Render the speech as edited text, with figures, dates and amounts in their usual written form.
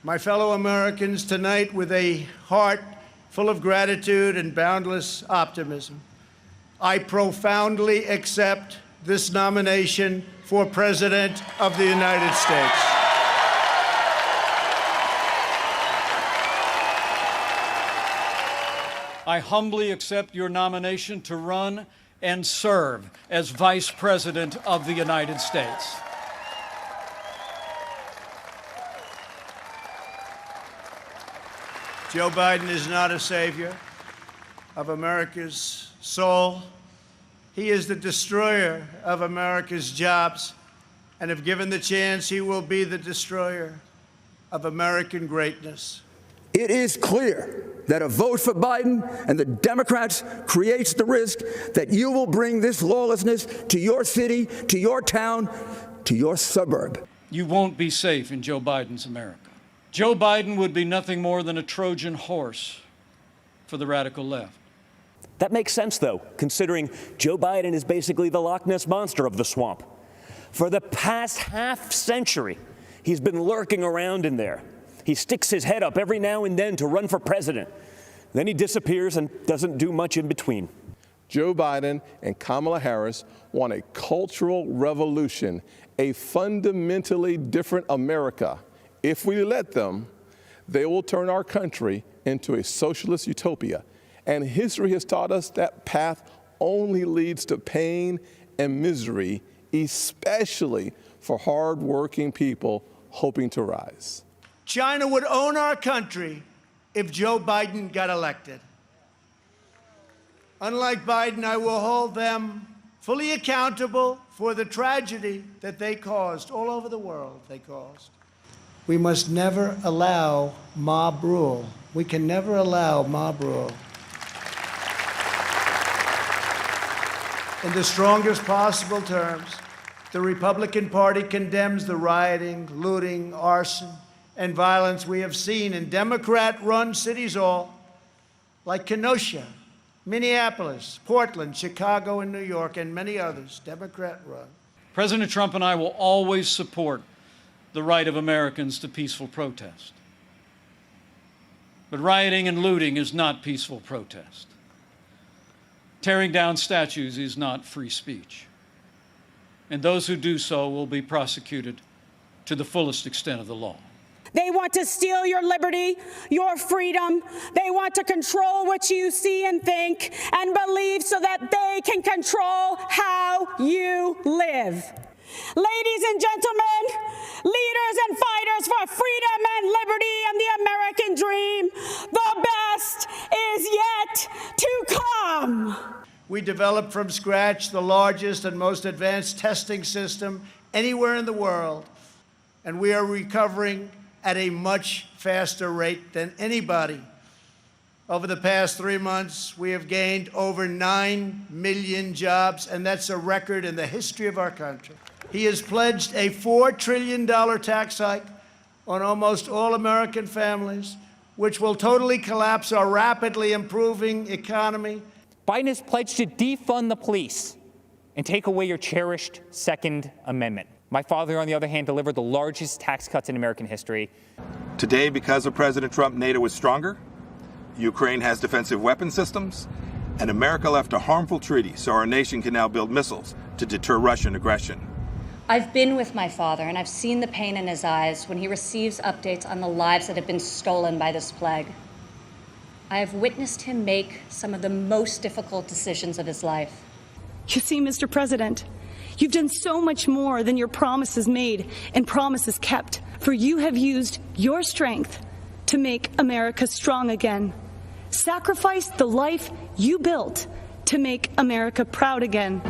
My fellow Americans, tonight, with a heart full of gratitude and boundless optimism, I profoundly accept this nomination for President of the United States. I humbly accept your nomination to run and serve as Vice President of the United States. Joe Biden is not a savior of America's soul. He is the destroyer of America's jobs, and if given the chance, he will be the destroyer of American greatness. It is clear that a vote for Biden and the Democrats creates the risk that you will bring this lawlessness to your city, to your town, to your suburb. You won't be safe in Joe Biden's America. Joe Biden would be nothing more than a Trojan horse for the radical left. That makes sense, though, considering Joe Biden is basically the Loch Ness Monster of the swamp. For the past half-century, he's been lurking around in there. He sticks his head up every now and then to run for president. Then he disappears and doesn't do much in between. Joe Biden and Kamala Harris want a cultural revolution, a fundamentally different America. If we let them, they will turn our country into a socialist utopia. And history has taught us that path only leads to pain and misery, especially for hardworking people hoping to rise. China would own our country if Joe Biden got elected. Unlike Biden, I will hold them fully accountable for the tragedy that they caused all over the world. We must never allow mob rule. We can never allow mob rule. In the strongest possible terms, the Republican Party condemns the rioting, looting, arson, and violence we have seen in Democrat-run cities all, like Kenosha, Minneapolis, Portland, Chicago, and New York, and many others, Democrat-run. President Trump and I will always support the right of Americans to peaceful protest. But rioting and looting is not peaceful protest. Tearing down statues is not free speech. And those who do so will be prosecuted to the fullest extent of the law. They want to steal your liberty, your freedom. They want to control what you see and think and believe so that they can control how you live. Ladies and gentlemen, leaders and fighters for freedom and liberty and the American dream, the best is yet to come. We developed from scratch the largest and most advanced testing system anywhere in the world, and we are recovering at a much faster rate than anybody. Over the past 3 months, we have gained over 9 million jobs, and that's a record in the history of our country. He has pledged a $4 trillion tax hike on almost all American families, which will totally collapse our rapidly improving economy. Biden has pledged to defund the police and take away your cherished Second Amendment. My father, on the other hand, delivered the largest tax cuts in American history. Today, because of President Trump, NATO is stronger, Ukraine has defensive weapon systems, and America left a harmful treaty so our nation can now build missiles to deter Russian aggression. I've been with my father, and I've seen the pain in his eyes when he receives updates on the lives that have been stolen by this plague. I have witnessed him make some of the most difficult decisions of his life. You see, Mr. President, you've done so much more than your promises made and promises kept, for you have used your strength to make America strong again. Sacrificed the life you built to make America proud again.